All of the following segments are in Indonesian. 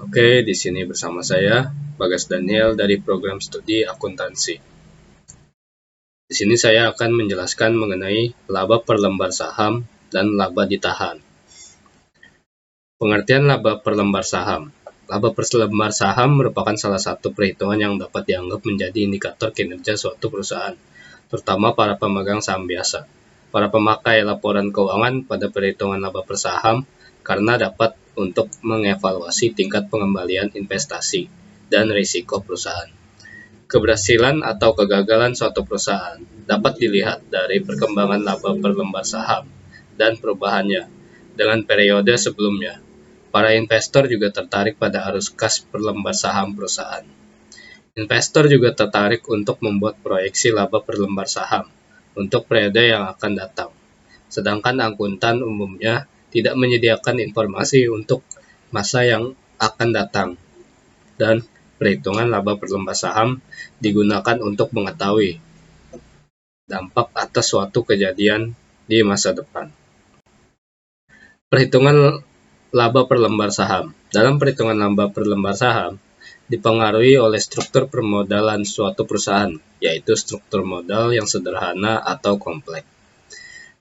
Oke, di sini bersama saya Bagas Daniel dari program studi akuntansi. Di sini saya akan menjelaskan mengenai laba per lembar saham dan laba ditahan. Pengertian laba per lembar saham. Laba per lembar saham merupakan salah satu perhitungan yang dapat dianggap menjadi indikator kinerja suatu perusahaan, terutama para pemegang saham biasa. Para pemakai laporan keuangan pada perhitungan laba per saham karena dapat untuk mengevaluasi tingkat pengembalian investasi dan risiko perusahaan. Keberhasilan atau kegagalan suatu perusahaan dapat dilihat dari perkembangan laba per lembar saham dan perubahannya dengan periode sebelumnya. Para investor juga tertarik pada arus kas per lembar saham perusahaan. Investor juga tertarik untuk membuat proyeksi laba per lembar saham untuk periode yang akan datang. Sedangkan akuntan umumnya tidak menyediakan informasi untuk masa yang akan datang, dan perhitungan laba per lembar saham digunakan untuk mengetahui dampak atas suatu kejadian di masa depan. Perhitungan laba per lembar saham. Dalam perhitungan laba per lembar saham dipengaruhi oleh struktur permodalan suatu perusahaan, yaitu struktur modal yang sederhana atau kompleks.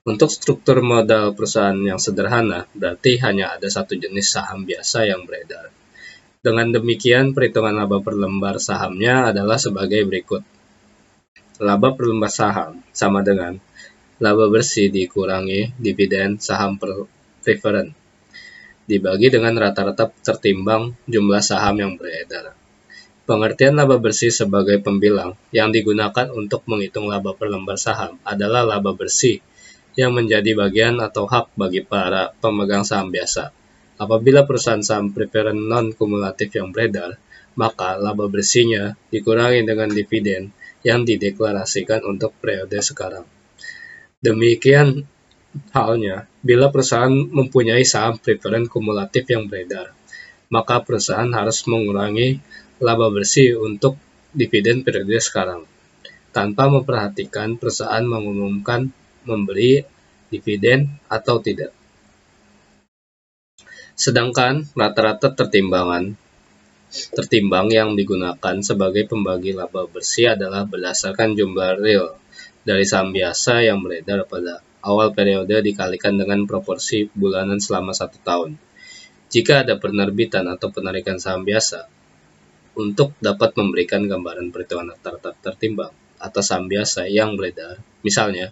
Untuk struktur modal perusahaan yang sederhana, berarti hanya ada satu jenis saham biasa yang beredar. Dengan demikian, perhitungan laba per lembar sahamnya adalah sebagai berikut. Laba per lembar saham sama dengan laba bersih dikurangi dividen saham preferen, dibagi dengan rata-rata tertimbang jumlah saham yang beredar. Pengertian laba bersih sebagai pembilang yang digunakan untuk menghitung laba per lembar saham adalah laba bersih yang menjadi bagian atau hak bagi para pemegang saham biasa. Apabila perusahaan saham preferen non-kumulatif yang beredar, maka laba bersihnya dikurangi dengan dividen yang dideklarasikan untuk periode sekarang. Demikian halnya bila perusahaan mempunyai saham preferen kumulatif yang beredar, maka perusahaan harus mengurangi laba bersih untuk dividen periode sekarang, tanpa memperhatikan perusahaan mengumumkan memberi dividen atau tidak. Sedangkan rata-rata tertimbang yang digunakan sebagai pembagi laba bersih adalah berdasarkan jumlah real dari saham biasa yang beredar pada awal periode dikalikan dengan proporsi bulanan selama 1 tahun. Jika ada penerbitan atau penarikan saham biasa, untuk dapat memberikan gambaran perhitungan rata-rata tertimbang atas saham biasa yang beredar, misalnya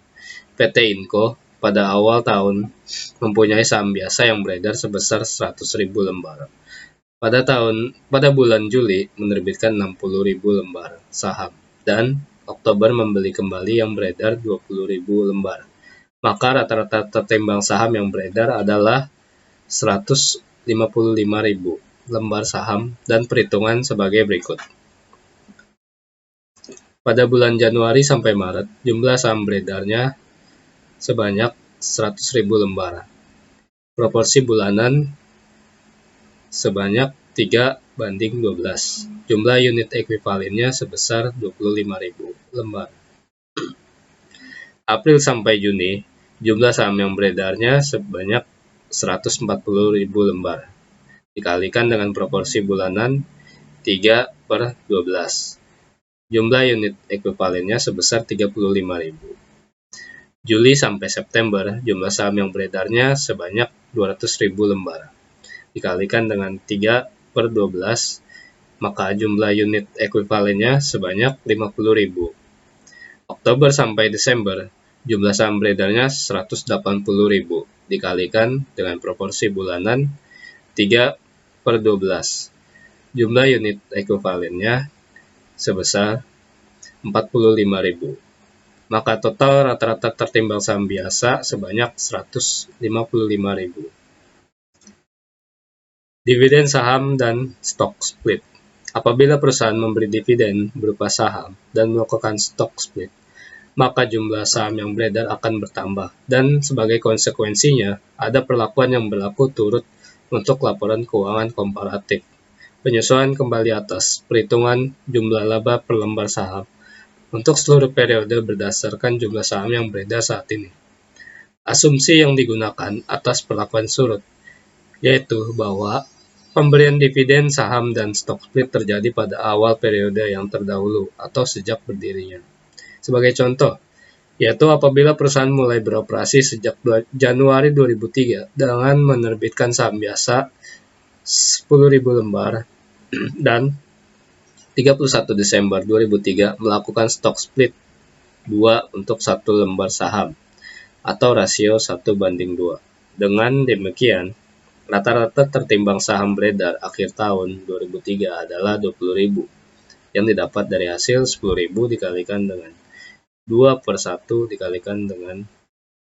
PT Inco pada awal tahun mempunyai saham biasa yang beredar sebesar 100.000 lembar. Pada bulan Juli menerbitkan 60.000 lembar saham dan Oktober membeli kembali yang beredar 20.000 lembar. Maka rata-rata tertimbang saham yang beredar adalah 155.000 lembar saham dan perhitungan sebagai berikut. Pada bulan Januari sampai Maret, jumlah saham beredarnya sebanyak 100.000 lembar. Proporsi bulanan sebanyak 3:12. Jumlah unit ekuivalennya sebesar 25.000 lembar. April sampai Juni, jumlah saham yang beredarnya sebanyak 140.000 lembar. Dikalikan dengan proporsi bulanan 3/12. Jumlah unit ekuivalennya sebesar 35.000. Juli sampai September, jumlah saham yang beredarnya sebanyak 200.000 lembar. Dikalikan dengan 3/12, maka jumlah unit ekuivalennya sebanyak 50.000. Oktober sampai Desember, jumlah saham beredarnya 180.000. Dikalikan dengan proporsi bulanan 3/12. Jumlah unit ekuivalennya sebesar 45.000. Maka total rata-rata tertimbang saham biasa sebanyak 155.000. Dividen saham dan stock split. Apabila perusahaan memberi dividen berupa saham dan melakukan stock split, maka jumlah saham yang beredar akan bertambah, dan sebagai konsekuensinya ada perlakuan yang berlaku turut untuk laporan keuangan komparatif. Penyesuaian kembali atas perhitungan jumlah laba per lembar saham untuk seluruh periode berdasarkan jumlah saham yang beredar saat ini. Asumsi yang digunakan atas perlakuan surut yaitu bahwa Pemberian dividen saham dan stock split terjadi pada awal periode yang terdahulu atau sejak berdirinya. Sebagai contoh, yaitu apabila perusahaan mulai beroperasi sejak Januari 2003 dengan menerbitkan saham biasa 10.000 lembar dan 31 Desember 2003 melakukan stock split 2 untuk 1 lembar saham atau rasio 1:2. Dengan demikian, rata-rata tertimbang saham beredar akhir tahun 2003 adalah 20.000 yang didapat dari hasil 10.000 dikalikan dengan 2/1 dikalikan dengan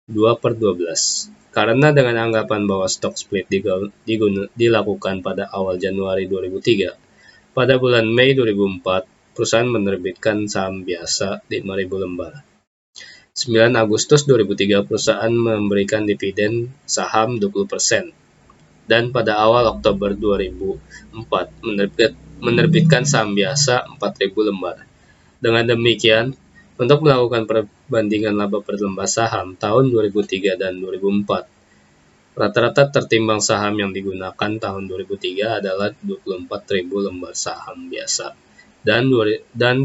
2/12. Karena dengan anggapan bahwa stock split dilakukan pada awal Januari 2003, pada bulan Mei 2004, perusahaan menerbitkan saham biasa 5.000 lembar. 9 Agustus 2003, perusahaan memberikan dividen saham 20%. Dan pada awal Oktober 2004, menerbitkan saham biasa 4.000 lembar. Dengan demikian, untuk melakukan perbandingan laba per lembar saham tahun 2003 dan 2004, rata-rata tertimbang saham yang digunakan tahun 2003 adalah 24.000 lembar saham biasa dan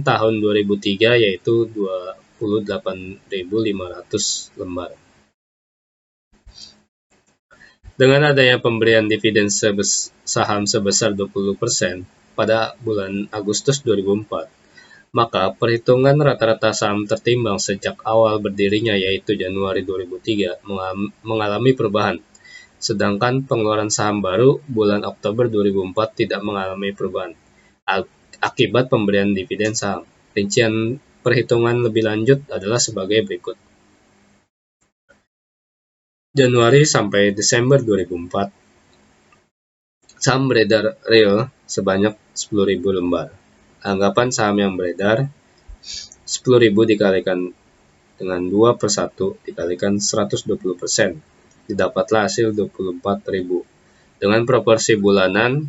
tahun 2003 yaitu 28.500 lembar. Dengan adanya pemberian dividen saham sebesar 20% pada bulan Agustus 2004, maka perhitungan rata-rata saham tertimbang sejak awal berdirinya yaitu Januari 2003 mengalami perubahan. Sedangkan pengeluaran saham baru bulan Oktober 2004 tidak mengalami perubahan akibat pemberian dividen saham. Rincian perhitungan lebih lanjut adalah sebagai berikut. Januari sampai Desember 2004, saham beredar real sebanyak 10.000 lembar. Anggapan saham yang beredar 10.000 dikalikan dengan 2/1 dikalikan 120%. Didapatlah hasil 24.000. Dengan proporsi bulanan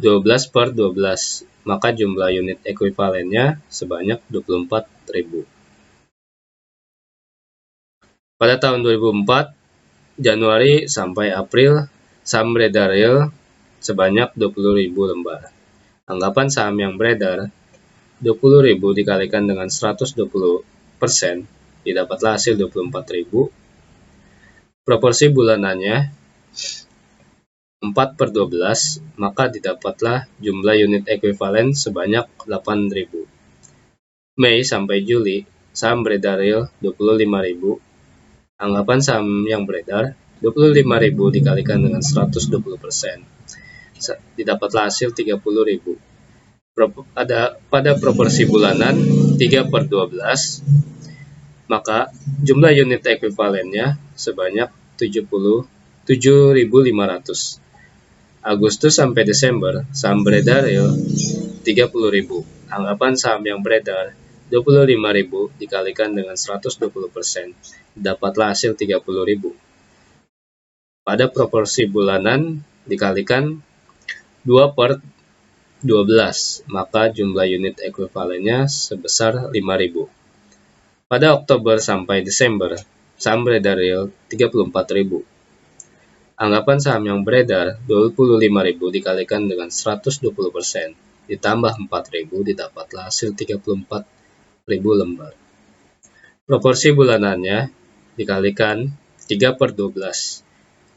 12/12, maka jumlah unit ekuivalennya sebanyak 24.000. Pada tahun 2004, Januari sampai April, saham beredar real sebanyak 20.000 lembar. Anggapan saham yang beredar 20.000 dikalikan dengan 120%, didapatlah hasil 24.000. Proporsi bulanannya 4/12, maka didapatlah jumlah unit ekuivalen sebanyak 8.000. Mei sampai Juli, saham beredar real 25.000. Anggapan saham yang beredar 25.000 dikalikan dengan 120%, didapatlah hasil 30.000. Pada proporsi bulanan 3/12, maka jumlah unit ekuivalennya sebanyak 7.500. Agustus sampai Desember, saham beredar real 30.000. Anggapan saham yang beredar 25.000 dikalikan dengan 120%, dapatlah hasil 30.000. Pada proporsi bulanan dikalikan 2/12, maka jumlah unit ekuivalennya sebesar 5.000. Pada Oktober sampai Desember, saham beredar real 34.000. Anggapan saham yang beredar 25.000 dikalikan dengan 120%, ditambah 4.000, didapatlah hasil 34.000 lembar. Proporsi bulanannya dikalikan 3/12,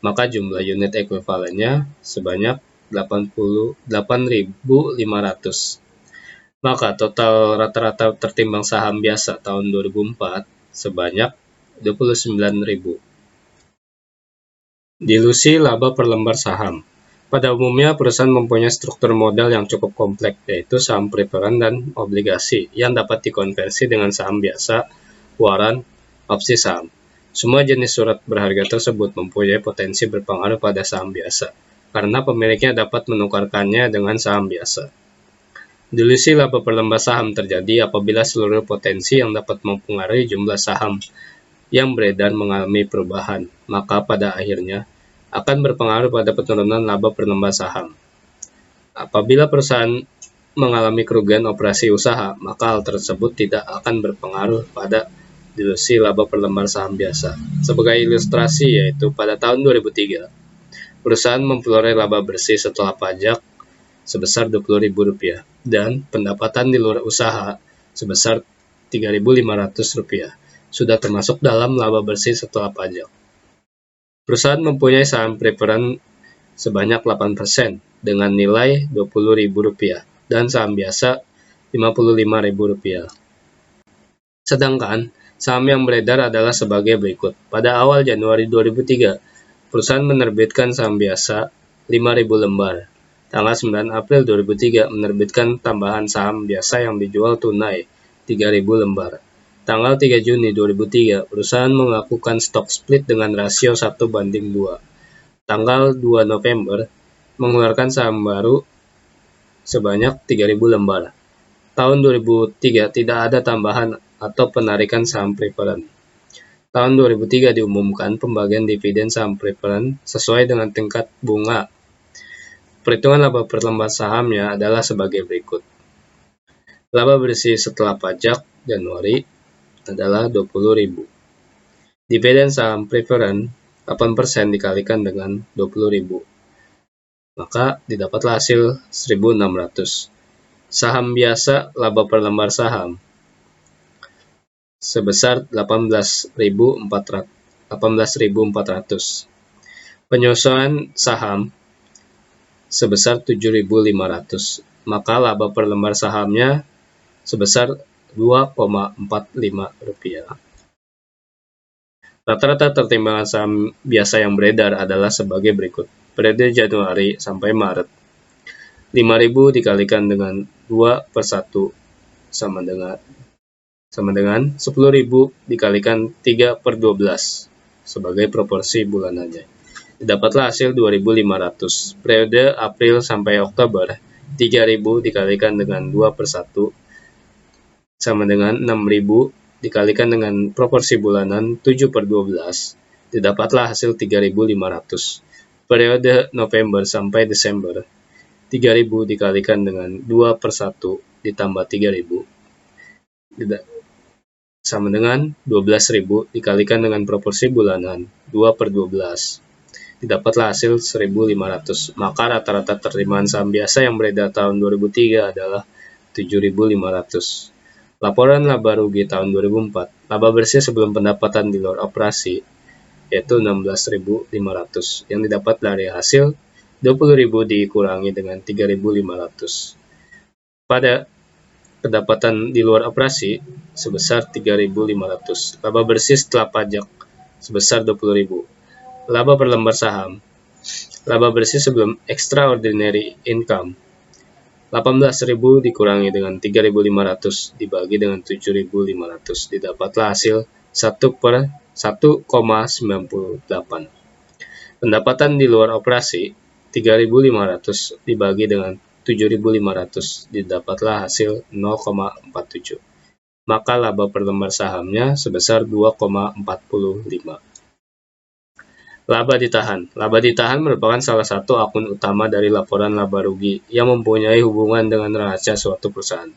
maka jumlah unit ekuivalennya sebanyak 8.500. Maka total rata-rata tertimbang saham biasa tahun 2004 sebanyak 29.000. Dilusi laba per lembar saham. Pada umumnya, perusahaan mempunyai struktur modal yang cukup kompleks, yaitu saham preferen dan obligasi, yang dapat dikonversi dengan saham biasa, waran, opsi saham. Semua jenis surat berharga tersebut mempunyai potensi berpengaruh pada saham biasa, karena pemiliknya dapat menukarkannya dengan saham biasa. Dilusi laba per lembar saham terjadi apabila seluruh potensi yang dapat mempengaruhi jumlah saham yang beredar mengalami perubahan, maka pada akhirnya akan berpengaruh pada penurunan laba per lembar saham. Apabila perusahaan mengalami kerugian operasi usaha, maka hal tersebut tidak akan berpengaruh pada dilusi laba per lembar saham biasa. Sebagai ilustrasi, yaitu pada tahun 2003, Perusahaan memperoleh laba bersih setelah pajak sebesar Rp20.000 dan pendapatan di luar usaha sebesar Rp3.500 sudah termasuk dalam laba bersih setelah pajak. Perusahaan mempunyai saham preferred sebanyak 8% dengan nilai Rp20.000 dan saham biasa Rp55.000. Sedangkan saham yang beredar adalah sebagai berikut. Pada awal Januari 2003, perusahaan menerbitkan saham biasa 5.000 lembar. Tanggal 9 April 2003 menerbitkan tambahan saham biasa yang dijual tunai 3.000 lembar. Tanggal 3 Juni 2003, perusahaan melakukan stock split dengan rasio 1:2. Tanggal 2 November, mengeluarkan saham baru sebanyak 3.000 lembar. Tahun 2003 tidak ada tambahan atau penarikan saham preferred. Tahun 2003 diumumkan pembagian dividen saham preferred sesuai dengan tingkat bunga. Perhitungan laba per lembar sahamnya adalah sebagai berikut. Laba bersih setelah pajak Januari adalah Rp20.000. Dividen saham preferred 8% dikalikan dengan Rp20.000. Maka didapatlah hasil 1.600. Saham biasa laba per lembar saham sebesar 18.400. Penyesuaian saham sebesar 7.500. Maka laba per lembar sahamnya sebesar Rp2,45. Rata-rata tertimbangan saham biasa yang beredar adalah sebagai berikut. Periode Januari sampai Maret, 5.000 dikalikan dengan 2/1 sama dengan 10.000 dikalikan 3/12 sebagai proporsi bulanannya. Dapatlah hasil 2.500. Periode April sampai Oktober, 3.000 dikalikan dengan 2/1 sama dengan 6.000 dikalikan dengan proporsi bulanan 7/12. Didapatlah hasil 3.500. Periode November sampai Desember, 3.000 dikalikan dengan 2/1 ditambah 3.000 sama dengan 12.000 dikalikan dengan proporsi bulanan 2/12. Didapatlah hasil 1.500. Maka rata-rata tertimbangan saham biasa yang beredar tahun 2003 adalah 7.500. Laporan laba rugi tahun 2004. Laba bersih sebelum pendapatan di luar operasi yaitu 16.500 yang didapat dari hasil 20.000 dikurangi dengan 3.500. Pada pendapatan di luar operasi sebesar 3.500. Laba bersih setelah pajak sebesar 20.000. Laba per lembar saham. Laba bersih sebelum extraordinary income 18.000 dikurangi dengan 3.500 dibagi dengan 7.500. Didapatlah hasil 1,98. Pendapatan di luar operasi 3.500 dibagi dengan 7.500. Didapatlah hasil 0,47. Maka laba per lembar sahamnya sebesar 2,45. Laba ditahan. Laba ditahan merupakan salah satu akun utama dari laporan laba rugi yang mempunyai hubungan dengan rahasia suatu perusahaan.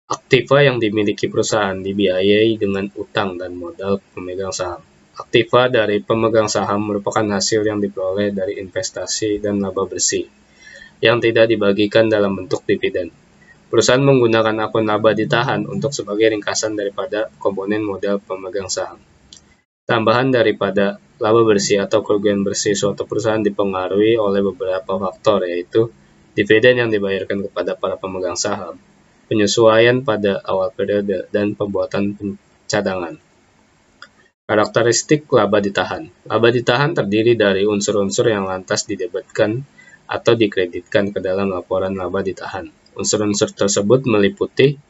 Aktiva yang dimiliki perusahaan dibiayai dengan utang dan modal pemegang saham. Aktiva dari pemegang saham merupakan hasil yang diperoleh dari investasi dan laba bersih yang tidak dibagikan dalam bentuk dividen. Perusahaan menggunakan akun laba ditahan untuk sebagai ringkasan daripada komponen modal pemegang saham. Tambahan daripada laba bersih atau kerugian bersih suatu perusahaan dipengaruhi oleh beberapa faktor, yaitu dividen yang dibayarkan kepada para pemegang saham, penyesuaian pada awal periode, dan pembuatan cadangan. Karakteristik laba ditahan. Laba ditahan terdiri dari unsur-unsur yang lantas didebitkan atau dikreditkan ke dalam laporan laba ditahan. Unsur-unsur tersebut meliputi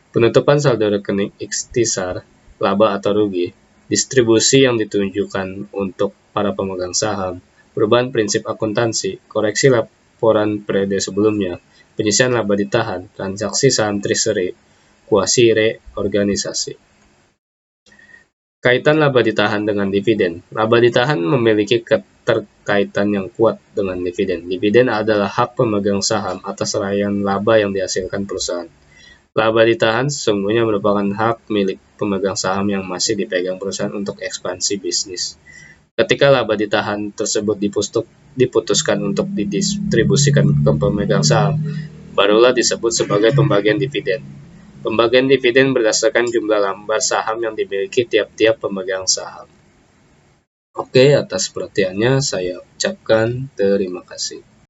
penutupan saldo rekening ikhtisar, laba atau rugi, distribusi yang ditunjukkan untuk para pemegang saham, perubahan prinsip akuntansi, koreksi laporan periode sebelumnya, penyisian laba ditahan, transaksi saham treasury, kuasi reorganisasi. Kaitan laba ditahan dengan dividen. Laba ditahan memiliki keterkaitan yang kuat dengan dividen. Dividen adalah hak pemegang saham atas raihan laba yang dihasilkan perusahaan. Laba ditahan sesungguhnya merupakan hak milik pemegang saham yang masih dipegang perusahaan untuk ekspansi bisnis. Ketika laba ditahan tersebut diputuskan untuk didistribusikan ke pemegang saham, barulah disebut sebagai pembagian dividen. Pembagian dividen berdasarkan jumlah lembar saham yang dimiliki tiap-tiap pemegang saham. Oke, atas perhatiannya saya ucapkan terima kasih.